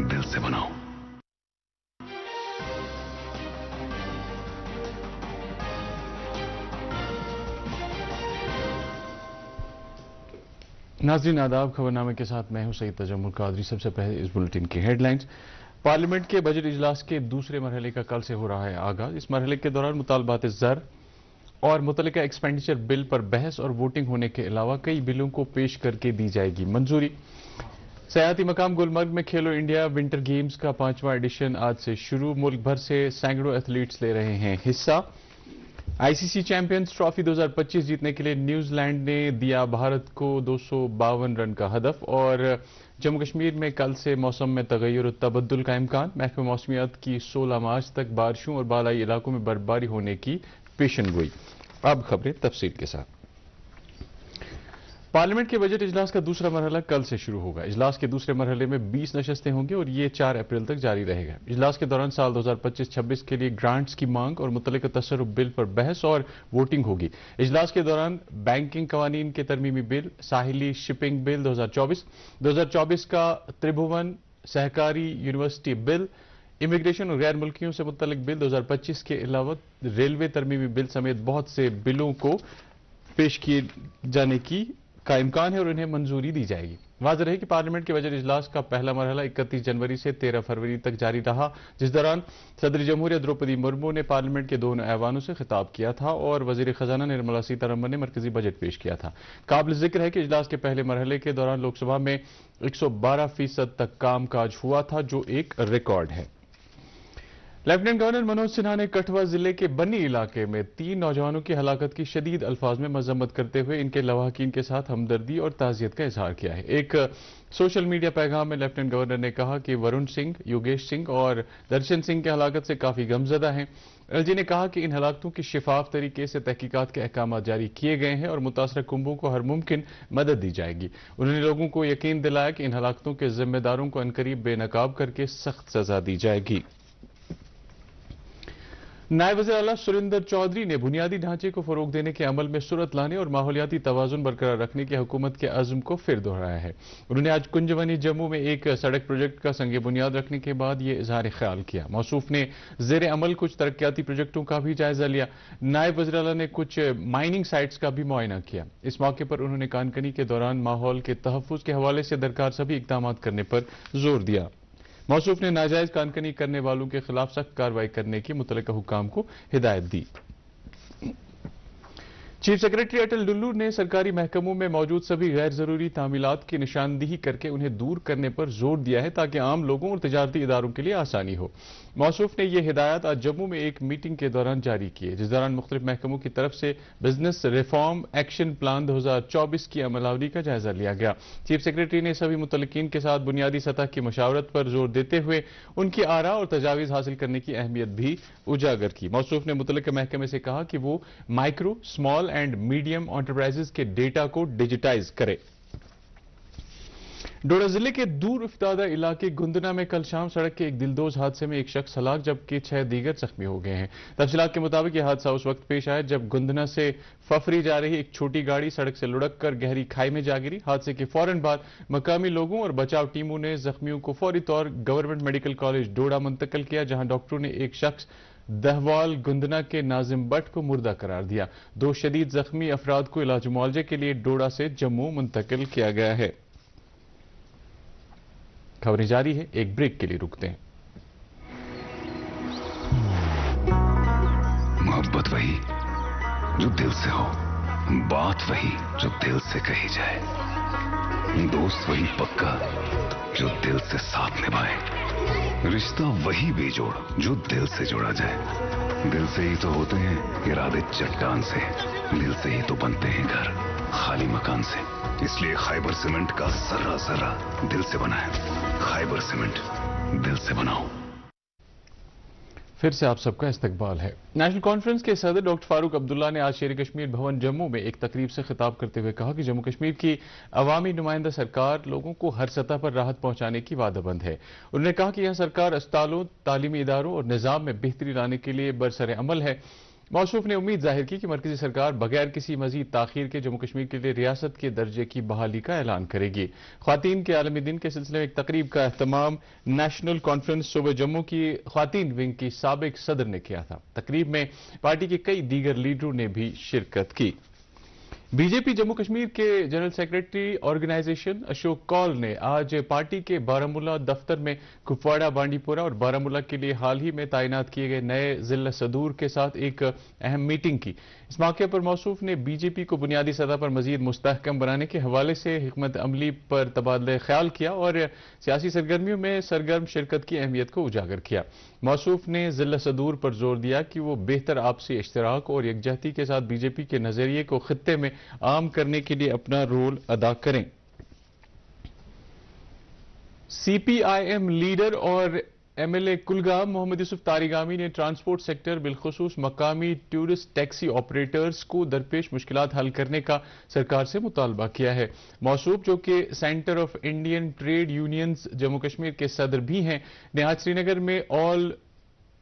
दिल से बनाओ। नाज़रीन आदाब, खबरनामे के साथ मैं हूं सईद तजम्मुल कादरी। सबसे पहले इस बुलेटिन की हेडलाइंस। पार्लियामेंट के बजट इजलास के दूसरे मरहले का कल से हो रहा है आगाज। इस मरहले के दौरान मुतालबात ज़र और मुतल्लिका एक्सपेंडिचर बिल पर बहस और वोटिंग होने के अलावा कई बिलों को पेश करके दी जाएगी मंजूरी। सयाहती मकाम गुलमर्ग में खेलो इंडिया विंटर गेम्स का 5वां एडिशन आज से शुरू। मुल्क भर से सैकड़ों एथलीट्स ले रहे हैं हिस्सा। आईसीसी चैंपियंस ट्रॉफी 2025 जीतने के लिए न्यूजीलैंड ने दिया भारत को 252 रन का हदफ। और जम्मू कश्मीर में कल से मौसम में तगय्युर और तबद्दुल का इम्कान। महकमा मौसमियात की 16 मार्च तक बारिशों और बालाई इलाकों में बर्फबारी होने की पेशनगोई। अब खबरें तफसील के साथ। पार्लियामेंट के बजट इजलास का दूसरा मरहला कल से शुरू होगा। इजलास के दूसरे मरहले में 20 नशस्तें होंगी और ये 4 अप्रैल तक जारी रहेगा। इजलास के दौरान साल 2025-26 के लिए ग्रांट्स की मांग और मुतल्लिका तसर्रुफ बिल पर बहस और वोटिंग होगी। इजलास के दौरान बैंकिंग कवानीन के तरमीमी बिल, साहिली शिपिंग बिल 2024 का त्रिभुवन सहकारी यूनिवर्सिटी बिल, इमिग्रेशन और गैर मुल्कियों से मुतल्लिक बिल 2025 के अलावा रेलवे तरमीमी बिल समेत बहुत से बिलों को पेश किए जाने का इम्कान है और उन्हें मंजूरी दी जाएगी। वाज़ेह रहे कि पार्लियामेंट के बजट इजलास का पहला मरहला 31 जनवरी से 13 फरवरी तक जारी रहा, जिस दौरान सदर जमहूरिया द्रौपदी मुर्मू ने पार्लियामेंट के दोनों ऐवानों से खिताब किया था और वजीर खजाना निर्मला सीतारमण ने मरकजी बजट पेश किया था। काबिल जिक्र है कि इजलास के पहले मरहले के दौरान लोकसभा में 112% तक काम काज हुआ था, जो एक रिकॉर्ड है। लेफ्टिनेंट गवर्नर मनोज सिन्हा ने कठुआ जिले के बन्नी इलाके में 3 नौजवानों की हलाकत की शदीद अल्फाज में मजम्मत करते हुए इनके लवाहकीन के साथ हमदर्दी और ताज़ियत का इजहार किया है। एक सोशल मीडिया पैगाम में लेफ्टिनेंट गवर्नर ने कहा कि वरुण सिंह, योगेश सिंह और दर्शन सिंह की हलाकत से काफी गमजदा हैं। एलजी ने कहा कि इन हलाकतों की शिफाफ तरीके से तहकीकात के अहकाम जारी किए गए हैं और मुतासरा कुंभों को हर मुमकिन मदद दी जाएगी। उन्होंने लोगों को यकीन दिलाया कि इन हलाकतों के जिम्मेदारों को अनकरीब बेनकाब करके सख्त सजा दी जाएगी। नायब वज़ीर आला सुरिंदर चौधरी ने बुनियादी ढांचे को फरोग देने के अमल में सुरत लाने और माहौलियाती तवाज़ुन बरकरार रखने की हुकूमत के अज़्म को फिर दोहराया है। उन्होंने आज कुंजवनी जम्मू में एक सड़क प्रोजेक्ट का संगे बुनियाद रखने के बाद ये इजहार ख्याल किया। मौसूफ ने ज़ेर अमल कुछ तरक्याती प्रोजेक्टों का भी जायजा लिया। नायब वज़ीर आला ने कुछ माइनिंग साइट्स का भी मुआयना किया। इस मौके पर उन्होंने कानकनी के दौरान माहौल के तहफ़्फ़ुज़ के हवाले से दरकार सभी इक़दाम करने पर जोर दिया। मौसूफ ने नाजायज कानकनी करने वालों के खिलाफ सख्त कार्रवाई करने की मुतल्लिका हुकाम को हिदायत दी। चीफ सेक्रेटरी अटल डुल्लू ने सरकारी महकमों में मौजूद सभी गैर जरूरी तामीलात की निशानदेही करके उन्हें दूर करने पर जोर दिया है ताकि आम लोगों और तजारती इदारों के लिए आसानी हो। मौसूफ ने यह हिदायत आज जम्मू में एक मीटिंग के दौरान जारी की है, जिस दौरान मुख्तलिफ महकमों की तरफ से बिजनेस रिफॉर्म एक्शन प्लान 2024 की अमलावरी का जायजा लिया गया। चीफ सेक्रेटरी ने सभी मुतल्लिकीन के साथ बुनियादी सतह की मशावरत पर जोर देते हुए उनकी आरा और तजावीज़ हासिल करने की अहमियत भी उजागर की। मौसूफ ने मुतल्लिका महकमे से कहा कि वो micro, small and medium enterprises के डेटा को डिजिटाइज करे। डोडा जिले के दूर इफ्तादा इलाके गुंदना में कल शाम सड़क के एक दिलदोज हादसे में एक शख्स हलाक जबकि 6 दीगर जख्मी हो गए हैं। तफसीलात के मुताबिक यह हादसा उस वक्त पेश आया जब गुंदना से फफरी जा रही एक छोटी गाड़ी सड़क से लुढ़क कर गहरी खाई में जा गिरी। हादसे के फौरन बाद मकामी लोगों और बचाव टीमों ने जख्मियों को फौरी तौर गवर्नमेंट मेडिकल कॉलेज डोडा मुंतकिल किया, जहां डॉक्टरों ने एक शख्स दहवाल गुंदना के नाजिम बट को मुर्दा करार दिया। 2 शदीद जख्मी अफराद को इलाज मुआवजे के लिए डोडा से जम्मू मुंतकिल किया गया है। खबरें जारी है, एक ब्रेक के लिए रुकते हैं। मोहब्बत वही जो दिल से हो, बात वही जो दिल से कही जाए, दोस्त वही पक्का जो दिल से साथ निभाए, रिश्ता वही बेजोड़ जो दिल से जोड़ा जाए। दिल से ही तो होते हैं इरादे चट्टान से, दिल से ही तो बनते हैं घर खाली मकान से। इसलिए खैबर सीमेंट का सर्रा सर्रा दिल से बना है। खैबर सीमेंट, दिल से बनाओ। फिर से आप सबका इस्तकबाल है। नेशनल कॉन्फ्रेंस के सदर डॉक्टर फारूक अब्दुल्ला ने आज शेर कश्मीर भवन जम्मू में एक तकरीब से खिताब करते हुए कहा कि जम्मू कश्मीर की अवामी नुमाइंदा सरकार लोगों को हर सतह पर राहत पहुंचाने की वादाबंद है। उन्होंने कहा कि यह सरकार अस्पतालों, तालीमी इदारों और निजाम में बेहतरी लाने के लिए बरसरे अमल है। मौसूफ ने उम्मीद जाहिर की कि मरकजी सरकार बगैर किसी मजीद ताखीर के जम्मू कश्मीर के लिए रियासत के दर्जे की बहाली का ऐलान करेगी। ख्वातीन के आलमी दिन के सिलसिले में एक तकरीब का अहतमाम नेशनल कॉन्फ्रेंस सूबे जम्मू की ख्वातीन विंग की साबिक सदर ने किया था। तकरीब में पार्टी के कई दीगर लीडरों ने भी शिरकत की। बीजेपी जम्मू कश्मीर के general secretary organisation Ashok Kaul ने आज पार्टी के बारामूला दफ्तर में कुपवाड़ा, बांडीपोरा और बारामूला के लिए हाल ही में तैनात किए गए नए जिला सदूर के साथ एक अहम मीटिंग की। इस मौके पर मौसूफ ने बीजेपी को बुनियादी सतह पर मजीद मुस्तहकम बनाने के हवाले से हिकमत अमली पर तबादला ख्याल किया और सियासी सरगर्मियों में सरगर्म शिरकत की अहमियत को उजागर किया। मौसूफ ने जिला सदूर पर जोर दिया कि वो बेहतर आपसी इश्तराक और यकजहती के साथ बीजेपी के नजरिए को खित्ते में आम करने के लिए अपना रोल अदा करें। सीपीआईएम लीडर और एमएलए कुलगाम मोहम्मद यूसुफ तारिगामी ने ट्रांसपोर्ट सेक्टर बिलखुसूस मकामी टूरिस्ट टैक्सी ऑपरेटर्स को दरपेश मुश्किलात हल करने का सरकार से मुतालबा किया है। मौसूफ, जो कि centre of Indian trade unions Jammu Kashmir के सदर भी हैं, ने आज श्रीनगर में all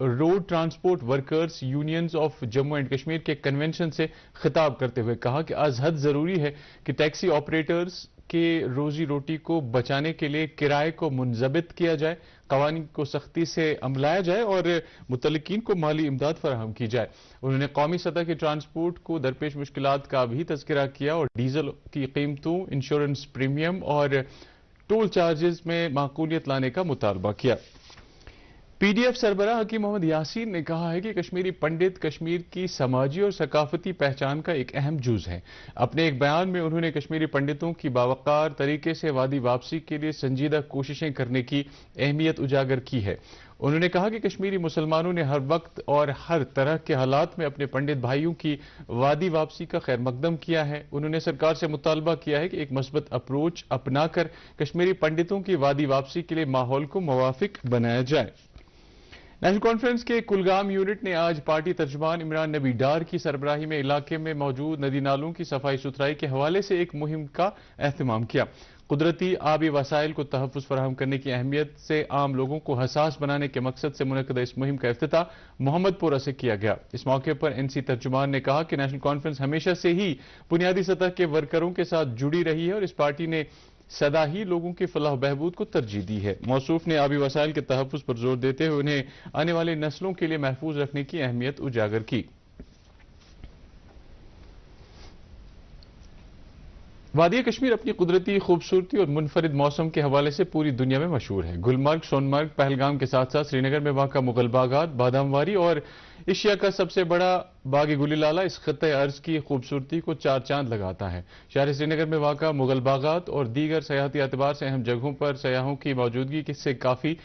road transport workers unions of Jammu and Kashmir के कन्वेंशन से खिताब करते हुए कहा कि आज हद जरूरी है कि टैक्सी ऑपरेटर्स के रोजी रोटी को बचाने के लिए किराए को मुंजबित किया जाए, कवानीन को सख्ती से अमलाया जाए और मुतल्लिकीन को माली इमदाद फराहम की जाए। उन्होंने कौमी सतह के ट्रांसपोर्ट को दरपेश मुश्किलात का भी तज़किरा किया और डीजल की कीमतों, इंश्योरेंस प्रीमियम और टोल चार्जेस में माकूलियत लाने का मुतालबा किया। पीडीएफ सरबराह हकीम मोहम्मद यासीन ने कहा है कि कश्मीरी पंडित कश्मीर की समाजी और सकाफती पहचान का एक अहम जुज है। अपने एक बयान में उन्होंने कश्मीरी पंडितों की बावकार तरीके से वादी वापसी के लिए संजीदा कोशिशें करने की अहमियत उजागर की है। उन्होंने कहा कि कश्मीरी मुसलमानों ने हर वक्त और हर तरह के हालात में अपने पंडित भाइयों की वादी वापसी का खैर मकदम किया है। उन्होंने सरकार से मुतालबा किया है कि एक मस्बत अप्रोच अपनाकर कश्मीरी पंडितों की वादी वापसी के लिए माहौल को मुवाफिक बनाया जाए। नेशनल कॉन्फ्रेंस के कुलगाम यूनिट ने आज पार्टी तर्जुमान इमरान नबी डार की सरबराही में इलाके में मौजूद नदी नालों की सफाई सुथराई के हवाले से एक मुहिम का एहतमाम किया। कुदरती आबी वसाइल को तहफ़्फ़ुज़ फराहम करने की अहमियत से आम लोगों को हसास बनाने के मकसद से मुनक़्क़दा इस मुहिम का इफ्तिताह मोहम्मदपुरा से किया गया। इस मौके पर एनसी तर्जुमान ने कहा कि नेशनल कॉन्फ्रेंस हमेशा से ही बुनियादी सतह के वर्करों के साथ जुड़ी रही है और इस पार्टी ने सदा ही लोगों की फलाह बहबूद को तरजीह दी है। मौसूफ ने आबी वसाइल के तहफ़्फ़ुज़ पर जोर देते हुए उन्हें आने वाली नस्लों के लिए महफूज रखने की अहमियत उजागर की। वादी कश्मीर अपनी कुदरती खूबसूरती और मुनफरिद मौसम के हवाले से पूरी दुनिया में मशहूर है। गुलमर्ग, सोनमर्ग, पहलगाम के साथ साथ श्रीनगर में वाक़ा मुगल बागात, बादामवारी और एशिया का सबसे बड़ा बाग गुलिलाला इस खत्ते अर्ज की खूबसूरती को चार चांद लगाता है। शहर श्रीनगर में वाक़ा मुगल बागात और दीगर सयाहती एतबार से अहम जगहों पर सयाहों की मौजूदगी से काफ़ी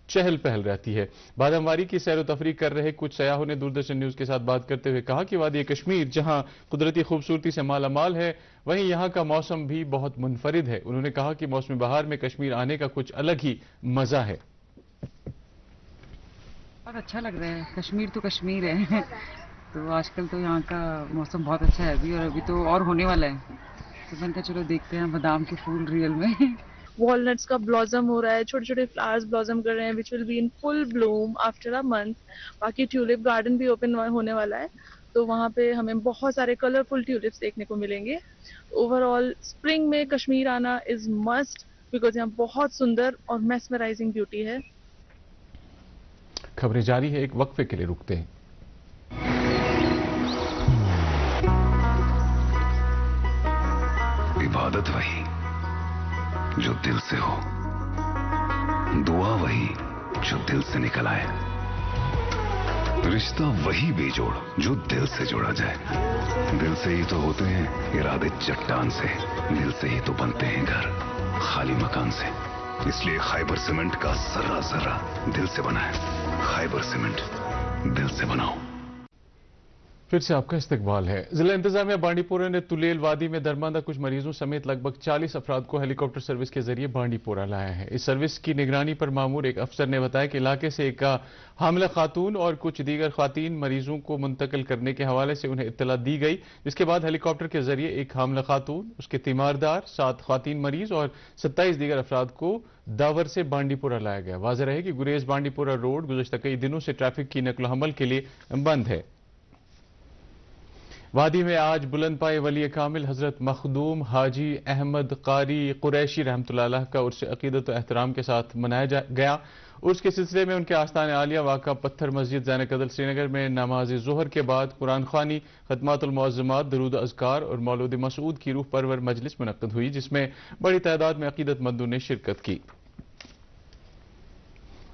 चहल पहल रहती है। बादामवारी की सैर व तफरीक कर रहे कुछ सयाहों ने दूरदर्शन न्यूज के साथ बात करते हुए कहा कि वादी कश्मीर जहां कुदरती खूबसूरती से मालामाल है, वहीं यहां का मौसम भी बहुत मुनफरिद है। उन्होंने कहा कि मौसम बहार में कश्मीर आने का कुछ अलग ही मजा है। बहुत अच्छा लग रहा है। कश्मीर तो कश्मीर है तो आजकल तो यहाँ का मौसम बहुत अच्छा है अभी, और अभी तो और होने वाला है। तो मैंने कहा चलो देखते हैं बादाम के फूल रियल में। वॉलनट्स का ब्लॉसम हो रहा है, छोटे छोटे फ्लावर्स ब्लॉसम कर रहे हैं which will be in full Bloom after a month. बाकी ट्यूलिप गार्डन भी ओपन होने वाला है, तो वहाँ पे हमें बहुत सारे कलरफुल ट्यूलिप्स देखने को मिलेंगे। ओवरऑल स्प्रिंग में कश्मीर आना इज मस्ट, बिकॉज यहाँ बहुत सुंदर और मेस्मराइजिंग ब्यूटी है। खबरें जारी है, एक वक्फे के लिए रुकते हैं। इबादत वही जो दिल से हो, दुआ वही जो दिल से निकल आए, रिश्ता वही बेजोड़ जो दिल से जोड़ा जाए। दिल से ही तो होते हैं इरादे चट्टान से, दिल से ही तो बनते हैं घर खाली मकान से। इसलिए खैबर सीमेंट का जर्रा जर्रा दिल से बना है। खैबर सीमेंट, दिल से बनाओ। फिर से आपका इस्तकबाल है। जिला इंतजामिया बांडीपोरा ने तुलेल वादी में दरमांदा कुछ मरीजों समेत लगभग 40 अफराद को हेलीकॉप्टर सर्विस के जरिए बांडीपोरा लाया है। इस सर्विस की निगरानी पर मामूर एक अफसर ने बताया कि इलाके से एक हामिला खातून और कुछ दीगर खातीन मरीजों को मुंतकिल करने के हवाले से उन्हें इत्तला दी गई, जिसके बाद हेलीकॉप्टर के जरिए एक हामिला खातून, उसके तीमारदार, 7 खातीन मरीज और 27 दीगर अफराद को दावर से बांडीपोरा लाया गया। वाज़ेह रहे कि गुरेज बांडीपोरा रोड गुज़श्ता कई दिनों से ट्रैफिक की नकल हमल के लिए बंद है। وادی میں آج بلند پائے ولی کامل حضرت مخدوم حاجی احمد قاری قریشی رحمۃ اللہ علیہ کا عرس عقیدت و احترام کے ساتھ منایا گیا۔ عرس کے سلسلے میں ان کے آستان عالیہ واقع پتھر مسجد زین قدل سری نگر میں نماز ظہر کے بعد قرآن خوانی، خدمات المعظمات، درود اذکار اور مولود مسعود کی روح پرور مجلس منعقد ہوئی، جس میں بڑی تعداد میں عقیدت مندوں نے شرکت کی۔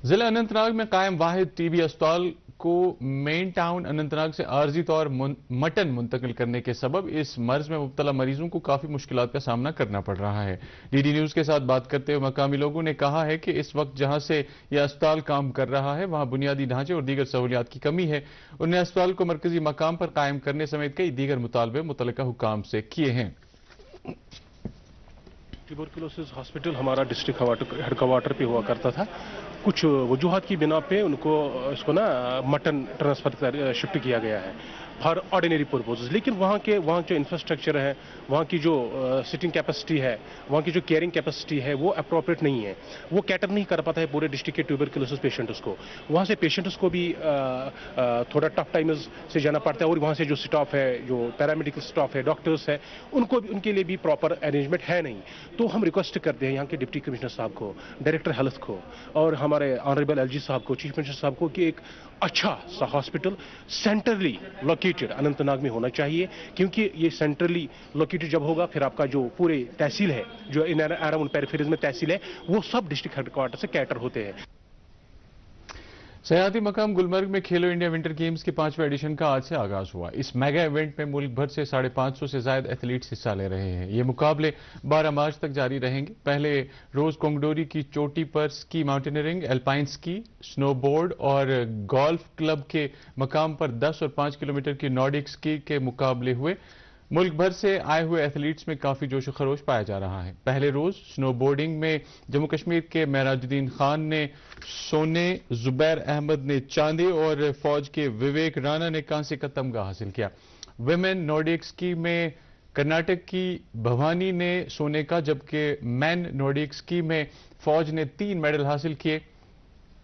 ضلع اننت ناگ میں قائم واحد ٹی بی اسپتال کو مین ٹاؤن اننت ناگ سے عارضی طور مٹن منتقل کرنے کے سبب اس مرض میں مبتلا مریضوں کو کافی مشکلات کا سامنا کرنا پڑ رہا ہے۔ ڈی ڈی نیوز کے ساتھ بات کرتے ہوئے مقامی لوگوں نے کہا ہے کہ اس وقت جہاں سے یہ اسپتال کام کر رہا ہے وہاں بنیادی ڈھانچے اور دیگر سہولیات کی کمی ہے۔ انہوں نے اسپتال کو مرکزی مقام پر قائم کرنے سمیت کئی دیگر مطالبے متعلقہ حکام سے کیے ہیں۔ ٹیوبرکلوسس ہاسپٹل ہمارا ڈسٹرکٹ ہیڈ کوارٹر پہ ہوا کرتا تھا، کچھ وجوہات کی بنا پہ ان کو اس کو مٹن ٹرانسفر شفٹ کیا گیا ہے فار آرڈینری پرپوزز، لیکن وہاں جو انفراسٹرکچر ہے، وہاں کی جو سٹنگ کیپیسٹی ہے، وہاں کی جو کیئرنگ کیپیسٹی ہے وہ اپروپریٹ نہیں ہے، وہ کیٹر نہیں کر پاتا ہے پورے ڈسٹرکٹ کے ٹیوبرکلوسس پیشنٹس کو۔ وہاں سے پیشنٹس کو بھی تھوڑا ٹف ٹائمز سے جانا پڑتا ہے، اور وہاں سے جو سٹاف ہے، جو پیرامیڈیکل سٹاف ہے، ڈاکٹرس ہے، ان کے لیے بھی پراپر ارینجمنٹ ہے نہیں۔ تو ہم ریکویسٹ کرتے ہیں یہاں کے ڈپٹی کمشنر صاحب کو، ڈائریکٹر ہیلتھ کو، اور ہمارے آنریبل ایل جی صاحب کو، چیف منسٹر صاحب کو کہ ایک اچھا سا hospital centrally located Anant Nag میں ہونا چاہیے، کیونکہ یہ سینٹرلی لوکیٹڈ جب ہوگا پھر آپ کا جو پورے تحصیل ہے، جو اراؤنڈ پیریفیریز میں تحصیل ہے، وہ سب ڈسٹرکٹ ہیڈ کوارٹر سے کیٹر ہوتے ہیں۔ سیاحتی مقام گلمرگ میں کھیلو انڈیا ونٹر گیمز کے 5ویں ایڈیشن کا آج سے آغاز ہوا۔ اس میگا ایونٹ میں ملک بھر سے 550 سے زائد ایتھلیٹس حصہ لے رہے ہیں۔ یہ مقابلے 12 مارچ تک جاری رہیں گے۔ پہلے روز کونگڈوری کی چوٹی پر سکی ماؤنٹینئرنگ، الپائن سکی، سنو بورڈ اور گولف کلب کے مقام پر 10 اور 5 کلومیٹر کی نارڈک سکی کے مقابلے ہوئے۔ ملک بھر سے آئے ہوئے ایتھلیٹس میں کافی جوش و خروش پایا جا رہا ہے۔ پہلے روز سنو بورڈنگ میں جموں کشمیر کے معراج الدین خان نے سونے، زبیر احمد نے چاندی اور فوج کے وویک رانا نے کانسی کا تمغہ حاصل کیا۔ ویمن نارڈک سکی میں کرناٹک کی بھوانی نے سونے کا، جبکہ مین نارڈک سکی میں فوج نے 3 میڈل حاصل کیے۔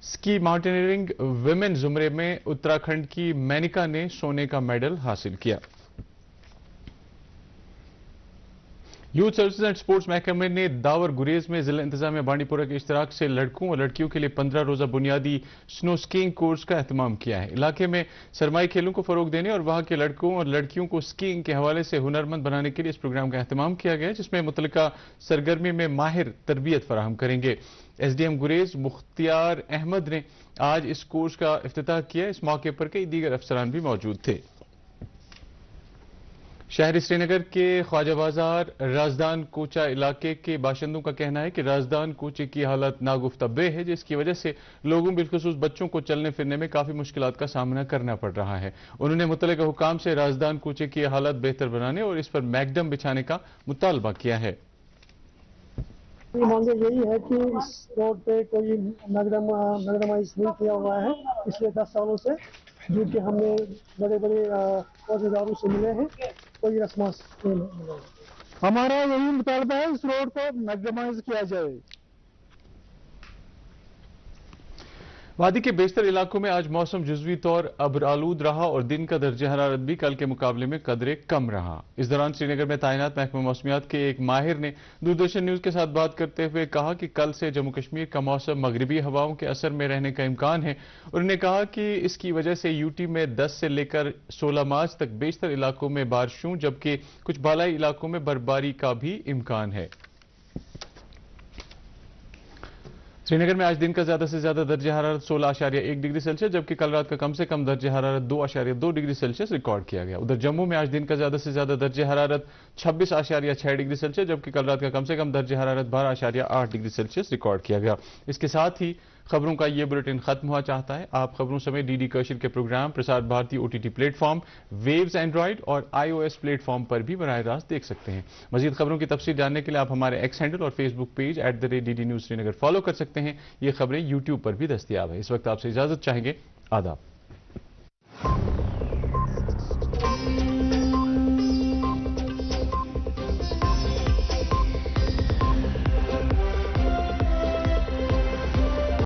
سکی ماؤنٹینئرنگ ویمن زمرے میں اتراکھنڈ کی مینیکا نے سونے کا میڈل حاصل کیا۔ یوتھ سروسز اینڈ سپورٹس محکمے نے داور گریز میں ضلع انتظامیہ بانڈی پورہ کے اشتراک سے لڑکوں اور لڑکیوں کے لیے 15 روزہ بنیادی سنو سکینگ کورس کا اہتمام کیا ہے۔ علاقے میں سرمائی کھیلوں کو فروغ دینے اور وہاں کے لڑکوں اور لڑکیوں کو سکینگ کے حوالے سے ہنرمند بنانے کے لیے اس پروگرام کا اہتمام کیا گیا ہے، جس میں متعلقہ سرگرمی میں ماہر تربیت فراہم کریں گے۔ ایس ڈی ایم گریز مختار احمد نے آج اس کورس کا افتتاح کیا۔ اس موقع پر کئی دیگر افسران بھی موجود تھے۔ شہر سری نگر کے خواجہ بازار رازدان کوچہ علاقے کے باشندوں کا کہنا ہے کہ رازدان کوچے کی حالت ناگفتہ بے ہے، جس کی وجہ سے لوگوں بالخصوص بچوں کو چلنے پھرنے میں کافی مشکلات کا سامنا کرنا پڑ رہا ہے۔ انہوں نے متعلقہ حکام سے رازدان کوچے کی حالت بہتر بنانے اور اس پر میکڈم بچھانے کا مطالبہ کیا ہے۔ مانگ یہی ہے کہ اس روڈ پہ کوئی میکڈمائز نہیں کیا ہوا ہے پچھلے 10 سالوں سے، جو کہ ہم نے بڑے بڑے عہدیداروں سے ملے ہیں، کوئی رسماس نہیں ملا۔ ہمارا یہی مطالبہ ہے اس روڈ کو میکڈمائز کیا جائے۔ وادی کے بیشتر علاقوں میں آج موسم جزوی طور ابرآلود رہا اور دن کا درجہ حرارت بھی کل کے مقابلے میں قدرے کم رہا۔ اس دوران سری نگر میں تعینات محکمہ موسمیات کے ایک ماہر نے دوردرشن نیوز کے ساتھ بات کرتے ہوئے کہا کہ کل سے جموں کشمیر کا موسم مغربی ہواؤں کے اثر میں رہنے کا امکان ہے۔ انہوں نے کہا کہ اس کی وجہ سے یوٹی میں 10 سے لے کر 16 مارچ تک بیشتر علاقوں میں بارشوں جبکہ کچھ بالائی علاقوں میں برفباری کا بھی امکان ہے۔ سری نگر میں آج دن کا زیادہ سے زیادہ درجہ حرارت 16.1 ڈگری سیلسیس جبکہ کل رات کا کم سے کم درجہ حرارت 2.2 ڈگری سیلسیس ریکارڈ کیا گیا۔ ادھر جموں میں آج دن کا زیادہ سے زیادہ درجہ حرارت 26.6 ڈگری سیلسیس جبکہ کل رات کا کم سے کم درجہ حرارت 12.8 ڈگری سیلسیس ریکارڈ کیا گیا۔ اس کے ساتھ ہی خبروں کا یہ بلیٹن ختم ہوا چاہتا ہے۔ آپ خبروں سمیت ڈی ڈی کشر کے programme Prasar Bharati OTT platform, Waves Android اور iOS پلیٹ فارم پر بھی براہ راست دیکھ سکتے ہیں۔ مزید خبروں کی تفصیل جاننے کے لیے آپ ہمارے ایکس ہینڈل اور Facebook page @DD News Srinagar follow کر سکتے ہیں۔ یہ خبریں YouTube پر بھی دستیاب ہیں۔ اس وقت آپ سے اجازت چاہیں گے۔ آداب۔